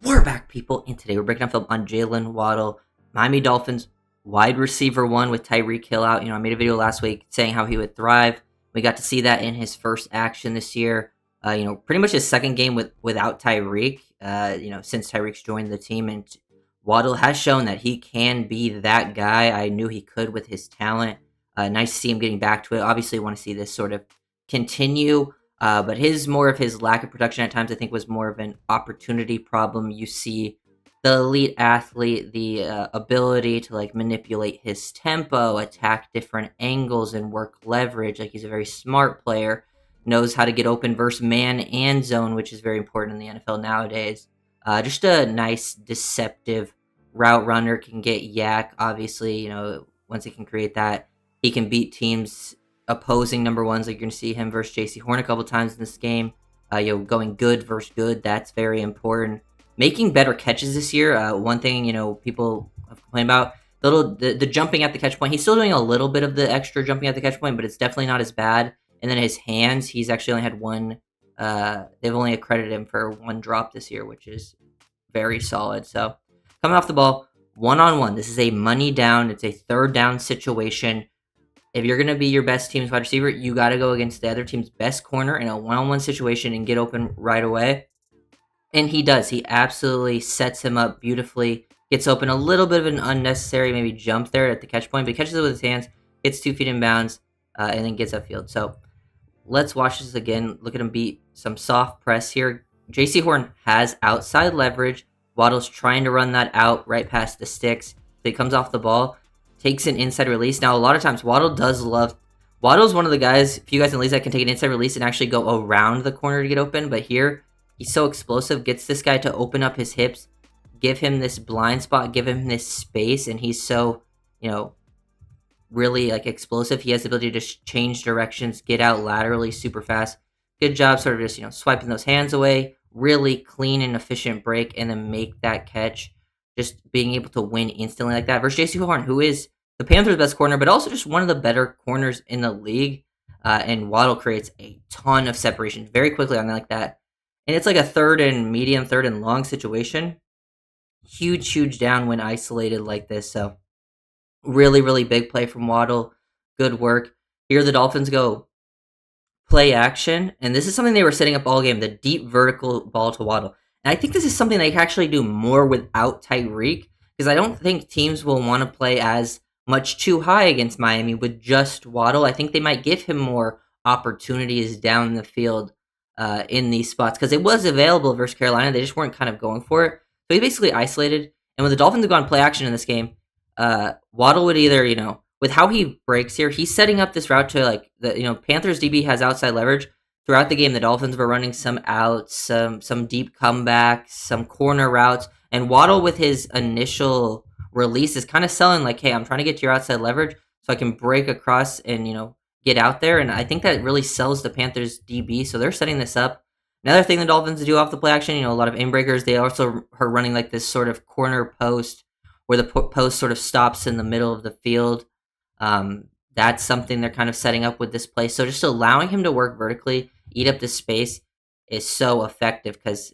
We're back, people, and today we're breaking down film on Jaylen Waddle, Miami Dolphins wide receiver one with Tyreek Hill out. I made a video last week saying how he would thrive. We got to see that in his first action this year. Pretty much his second game without Tyreek. Since Tyreek's joined the team, and Waddle has shown that he can be that guy. I knew he could with his talent. Nice to see him getting back to it. Obviously, want to see this sort of continue. But his lack of production at times, I think, was more of an opportunity problem. You see the elite athlete, the ability to manipulate his tempo, attack different angles, and work leverage. Like, he's a very smart player, knows how to get open versus man and zone, which is very important in the NFL nowadays. Just a nice, deceptive route runner, can get yak. Obviously, once he can create that, he can beat teams opposing number ones. Like, you're going to see him versus JC Horn a couple times in this game. Going good versus good. That's very important. Making better catches this year. One thing, people have complained about, the jumping at the catch point. He's still doing a little bit of the extra jumping at the catch point, but it's definitely not as bad. And then his hands, he's actually only had one. They've only accredited him for one drop this year, which is very solid. So coming off the ball, one-on-one. This is a money down. It's a third down situation. If you're going to be your best team's wide receiver, you got to go against the other team's best corner in a one-on-one situation and get open right away. And he does. He absolutely sets him up beautifully. Gets open, a little bit of an unnecessary maybe jump there at the catch point, but he catches it with his hands, gets 2 feet in bounds, and then gets upfield. So let's watch this again. Look at him beat some soft press here. JC Horn has outside leverage. Waddle's trying to run that out right past the sticks. So he comes off the ball, takes an inside release. Now, a lot of times, Waddle's one of the guys, if you guys in the league, that can take an inside release and actually go around the corner to get open. But here, he's so explosive, gets this guy to open up his hips, give him this blind spot, give him this space, and he's so, really explosive. He has the ability to change directions, get out laterally super fast. Good job sort of just, swiping those hands away, really clean and efficient break, and then make that catch. Just being able to win instantly like that versus JC Horn, who is the Panthers' best corner, but also just one of the better corners in the league. And Waddle creates a ton of separation very quickly on like that. And it's like a third and medium, third and long situation. Huge down when isolated like this. So really, really big play from Waddle. Good work. Here the Dolphins go play action. And this is something they were setting up all game, the deep vertical ball to Waddle. And I think this is something they can actually do more without Tyreek, because I don't think teams will want to play as much too high against Miami with just Waddle. I think they might give him more opportunities down the field in these spots, because it was available versus Carolina. They just weren't kind of going for it. So he's basically isolated. And when the Dolphins have gone play action in this game, Waddle would either, with how he breaks here, he's setting up this route to Panthers DB has outside leverage. Throughout the game, the Dolphins were running some outs, some deep comebacks, some corner routes, and Waddle with his initial release is kind of selling hey, I'm trying to get to your outside leverage so I can break across and, get out there. And I think that really sells the Panthers DB. So they're setting this up. Another thing the Dolphins do off the play action, a lot of inbreakers, they also are running this sort of corner post where the post sort of stops in the middle of the field. That's something they're kind of setting up with this play. So just allowing him to work vertically, eat up this space, is so effective, because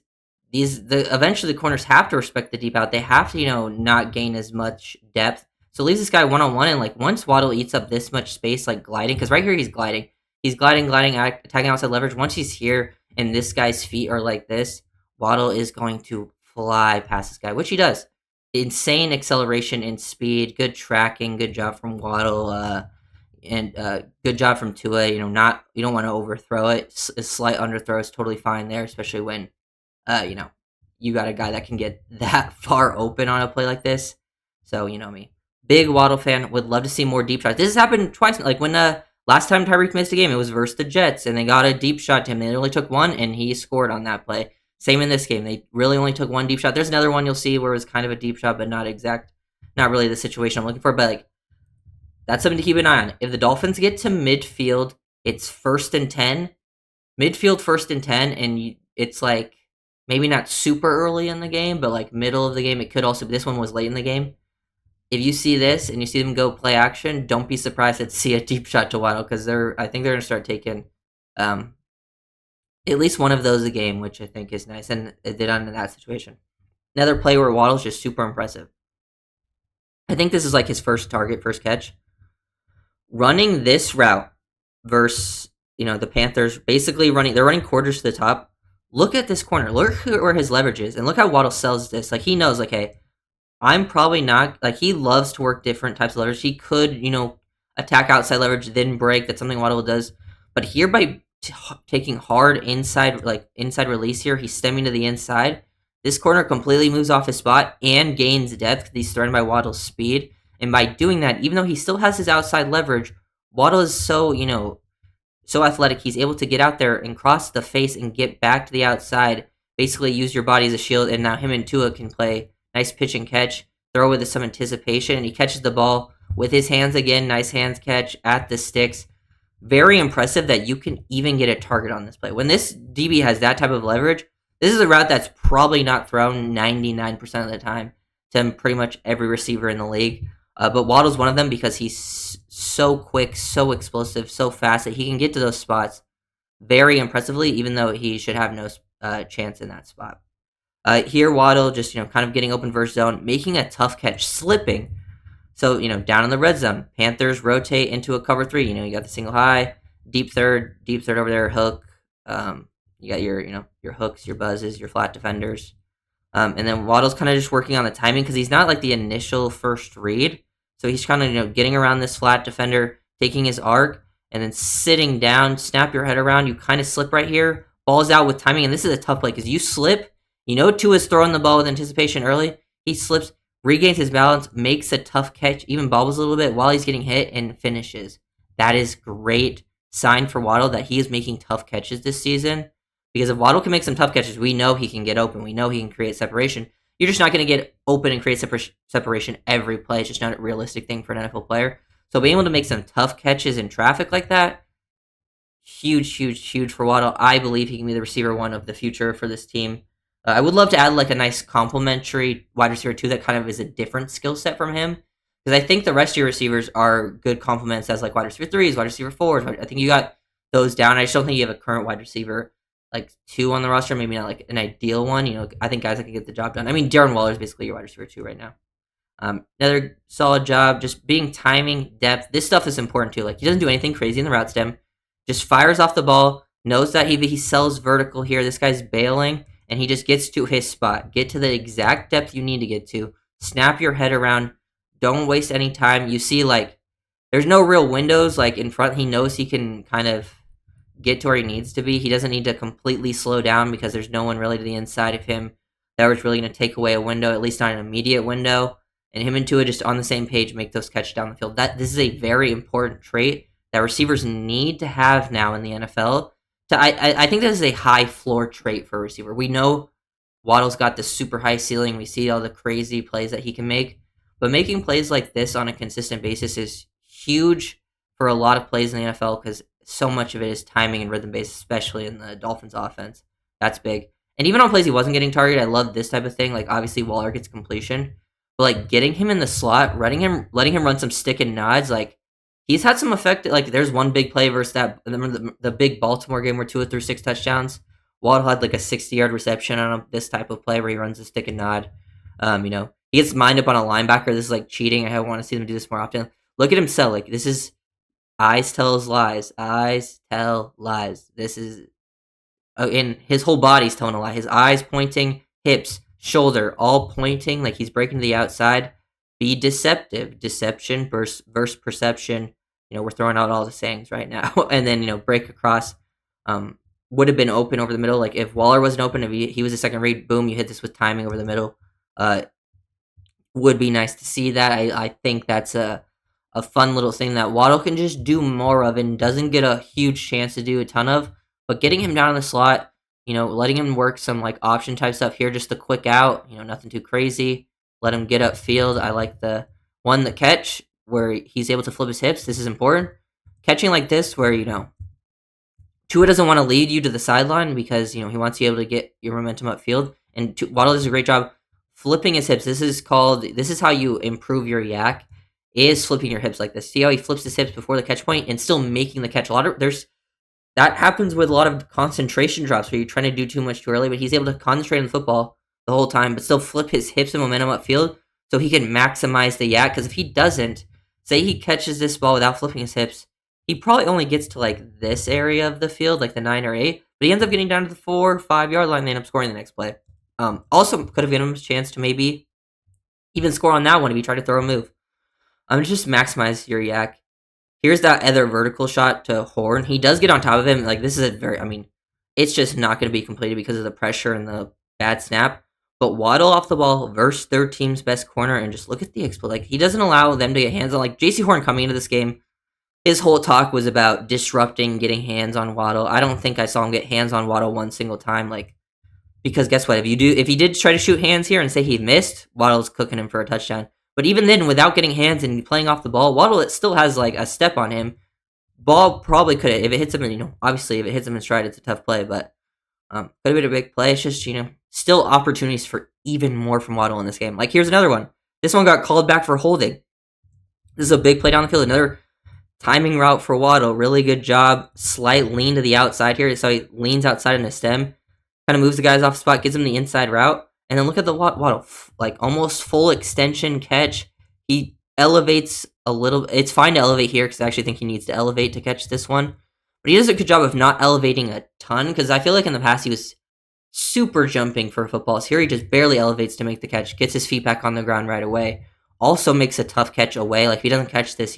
eventually the corners have to respect the deep out. They have to, not gain as much depth. So leaves this guy one-on-one, and once Waddle eats up this much space, gliding, because right here he's gliding, attacking outside leverage. Once he's here and this guy's feet are like this, Waddle is going to fly past this guy, which he does. Insane acceleration and speed, good tracking, good job from Waddle, and good job from Tua. You don't want to overthrow it. A slight underthrow is totally fine there, especially when, you got a guy that can get that far open on a play like this. So, me. Big Waddle fan, would love to see more deep shots. This has happened twice. When last time Tyreek missed a game, it was versus the Jets, and they got a deep shot to him. They only took one, and he scored on that play. Same in this game. They really only took one deep shot. There's another one you'll see where it was kind of a deep shot, but not really the situation I'm looking for. But that's something to keep an eye on. If the Dolphins get to midfield, it's 1st and 10. Midfield 1st and 10, and it's maybe not super early in the game, but middle of the game. It could also be, this one was late in the game. If you see this and you see them go play action, don't be surprised to see a deep shot to Waddle, because I think they're going to start taking at least one of those a game, which I think is nice, and it did on in that situation. Another play where Waddle's just super impressive. I think this is like his first target, first catch. Running this route versus, the Panthers, basically they're running quarters to the top. Look at this corner. Look where his leverage is, and look how Waddle sells this. Like, he knows, like, hey, I'm probably not, like, he loves to work different types of leverage. He could, attack outside leverage, then break. That's something Waddle does. But here, by taking hard inside release here, he's stemming to the inside. This corner completely moves off his spot and gains depth because he's threatened by Waddle's speed. And by doing that, even though he still has his outside leverage, Waddle is so athletic. He's able to get out there and cross the face and get back to the outside. Basically, use your body as a shield. And now him and Tua can play nice pitch and catch, throw with some anticipation, and he catches the ball with his hands again. Nice hands catch at the sticks. Very impressive that you can even get a target on this play. When this DB has that type of leverage, this is a route that's probably not thrown 99% of the time to pretty much every receiver in the league. But Waddle's one of them because he's so quick, so explosive, so fast that he can get to those spots very impressively, even though he should have no chance in that spot. Here, Waddle just, kind of getting open versus zone, making a tough catch, slipping. So, down in the red zone, Panthers rotate into a cover 3. You got the single high, deep third over there, hook. You got your hooks, your buzzes, your flat defenders. And then Waddle's kind of just working on the timing because he's not like the initial first read. So he's kind of, getting around this flat defender, taking his arc, and then sitting down, snap your head around. You kind of slip right here. Ball's out with timing, and this is a tough play because you slip. Tua's throwing the ball with anticipation early. He slips, regains his balance, makes a tough catch, even bobbles a little bit while he's getting hit, and finishes. That is great sign for Waddle that he is making tough catches this season. Because if Waddle can make some tough catches, we know he can get open. We know he can create separation. You're just not going to get open and create separation every play. It's just not a realistic thing for an NFL player. So being able to make some tough catches in traffic like that, huge, huge, huge for Waddle. I believe he can be the receiver 1 of the future for this team. I would love to add like a nice complementary wide receiver 2 that kind of is a different skill set from him. Because I think the rest of your receivers are good complements as like wide receiver 3s, wide receiver 4s. I think you got those down. I just don't think you have a current wide receiver like 2 on the roster, maybe not like an ideal one. I think guys that can get the job done. I mean, Darren Waller is basically your wide receiver 2 right now. Another solid job, just being timing, depth. This stuff is important too. Like, he doesn't do anything crazy in the route stem. Just fires off the ball, knows that he sells vertical here. This guy's bailing, and he just gets to his spot. Get to the exact depth you need to get to. Snap your head around. Don't waste any time. You see, like, there's no real windows, like, in front. He knows he can kind of get to where he needs to be. He doesn't need to completely slow down because there's no one really to the inside of him that was really going to take away a window, at least not an immediate window. And him and Tua just on the same page make those catches down the field. This is a very important trait that receivers need to have now in the NFL. I think this is a high floor trait for a receiver. We know Waddle's got this super high ceiling. We see all the crazy plays that he can make. But making plays like this on a consistent basis is huge for a lot of plays in the NFL because so much of it is timing and rhythm based, especially in the Dolphins offense. That's big. And even on plays he wasn't getting targeted, I love this type of thing. Like, obviously, Waller gets completion. But, like, getting him in the slot, letting him run some stick and nods, like, he's had some effect. Like, there's one big play versus the big Baltimore game where Tua threw 6 touchdowns. Waddle had, like, a 60-yard reception on this type of play where he runs a stick and nod. He gets lined up on a linebacker. This is, like, cheating. I want to see them do this more often. Look at him sell. Like, this is eyes tells lies. Eyes tell lies. This is... and his whole body's telling a lie. His eyes pointing, hips, shoulder, all pointing like he's breaking to the outside. Be deceptive. Deception versus perception. We're throwing out all the sayings right now. And then, break across. Would have been open over the middle. Like, if Waller wasn't open, if he was a second read, boom, you hit this with timing over the middle. Would be nice to see that. I think that's a fun little thing that Waddle can just do more of and doesn't get a huge chance to do a ton of. But getting him down in the slot, letting him work some like option type stuff here, just a quick out, nothing too crazy. Let him get upfield. I like the catch where he's able to flip his hips. This is important. Catching like this where, Tua doesn't want to lead you to the sideline because, he wants you able to get your momentum upfield. And Waddle does a great job flipping his hips. This is how you improve your yak, is flipping your hips like this. See how he flips his hips before the catch point and still making the catch. That happens with a lot of concentration drops where you're trying to do too much too early, but he's able to concentrate on the football, the whole time, but still flip his hips and momentum upfield so he can maximize the yak. Because if he doesn't, say he catches this ball without flipping his hips, he probably only gets to like this area of the field, like the 9 or 8, but he ends up getting down to the 4 or 5 yard line and they end up scoring the next play. Also could have given him a chance to maybe even score on that one if he tried to throw a move. Just maximize your yak. Here's that other vertical shot to Horn. He does get on top of him. Like, this is a very, it's just not going to be completed because of the pressure and the bad snap. But Waddle off the ball versus their team's best corner, and just look at the exploit. Like, he doesn't allow them to get hands on. Like, JC Horn coming into this game, his whole talk was about disrupting, getting hands on Waddle. I don't think I saw him get hands on Waddle one single time. Like, because guess what? If he did try to shoot hands here and say he missed, Waddle's cooking him for a touchdown. But even then, without getting hands and playing off the ball, Waddle it still has like a step on him. Ball probably could have, if it hits him, obviously if it hits him in stride, it's a tough play, but could have been a big play. It's just, still opportunities for even more from Waddle in this game. Like, here's another one. This one got called back for holding. This is a big play down the field. Another timing route for Waddle. Really good job. Slight lean to the outside here. So he leans outside in the stem. Kind of moves the guys off the spot, gives him the inside route. And then look at the Waddle, like almost full extension catch. He elevates a little. It's fine to elevate here because I actually think he needs to elevate to catch this one. But he does a good job of not elevating a ton because I feel like in the past he was super jumping for footballs. Here he just barely elevates to make the catch, gets his feet back on the ground right away. Also makes a tough catch away. Like, if he doesn't catch this,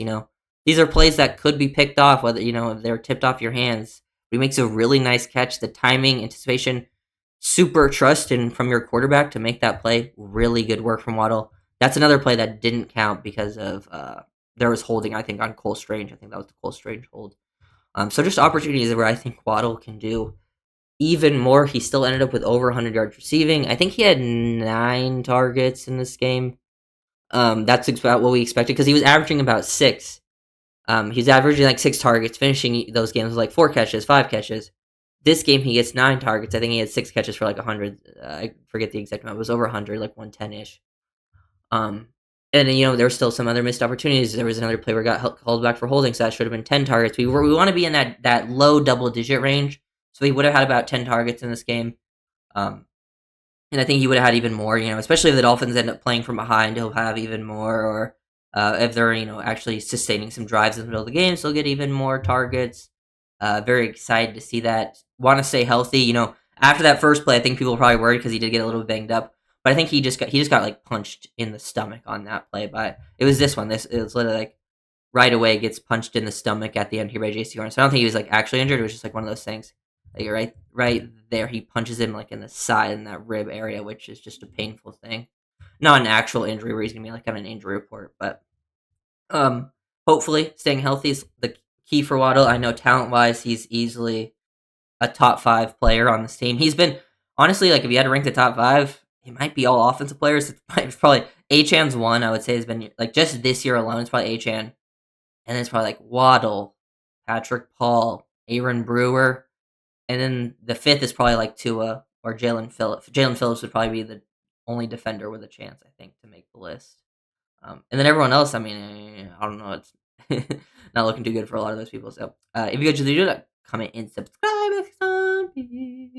these are plays that could be picked off, whether, if they're tipped off your hands. But he makes a really nice catch. The timing, anticipation, super trust in from your quarterback to make that play. Really good work from Waddle. That's another play that didn't count because of there was holding, I think, on Cole Strange. I think that was the Cole Strange hold. So just opportunities where I think Waddle can do even more. He still ended up with over 100 yards receiving. I think he had 9 targets in this game. That's about what we expected because he was averaging about 6. He's averaging like 6 targets, finishing those games with like 4 catches, 5 catches. This game, he gets 9 targets. I think he had 6 catches for like 100. I forget the exact amount. It was over 100, like 110-ish. And then, there were still some other missed opportunities. There was another play where got called back for holding, so that should have been 10 targets. We want to be in that low double-digit range, so he would have had about 10 targets in this game. And I think he would have had even more, especially if the Dolphins end up playing from behind, he'll have even more. Or if they're, actually sustaining some drives in the middle of the game, so he'll get even more targets. Very excited to see that. Want to stay healthy. After that first play, I think people were probably worried because he did get a little banged up. But I think he just got like punched in the stomach on that play. But it was this one. It was literally like right away gets punched in the stomach at the end here by JC Horn. So I don't think he was like actually injured. It was just like one of those things. Like right there, he punches him like in the side in that rib area, which is just a painful thing. Not an actual injury where he's gonna be like on an injury report, but hopefully staying healthy is the key for Waddle. I know talent wise, he's easily a top 5 player on this team. He's been honestly like if you had to rank the top 5. It might be all offensive players. It's probably Achan's one, I would say, has been like just this year alone. It's probably Achan. And then it's probably like Waddle, Patrick Paul, Aaron Brewer. And then the 5th is probably like Tua or Jalen Phillips. Jalen Phillips would probably be the only defender with a chance, I think, to make the list. And then everyone else, I don't know. It's not looking too good for a lot of those people. So if you guys do that, comment and subscribe.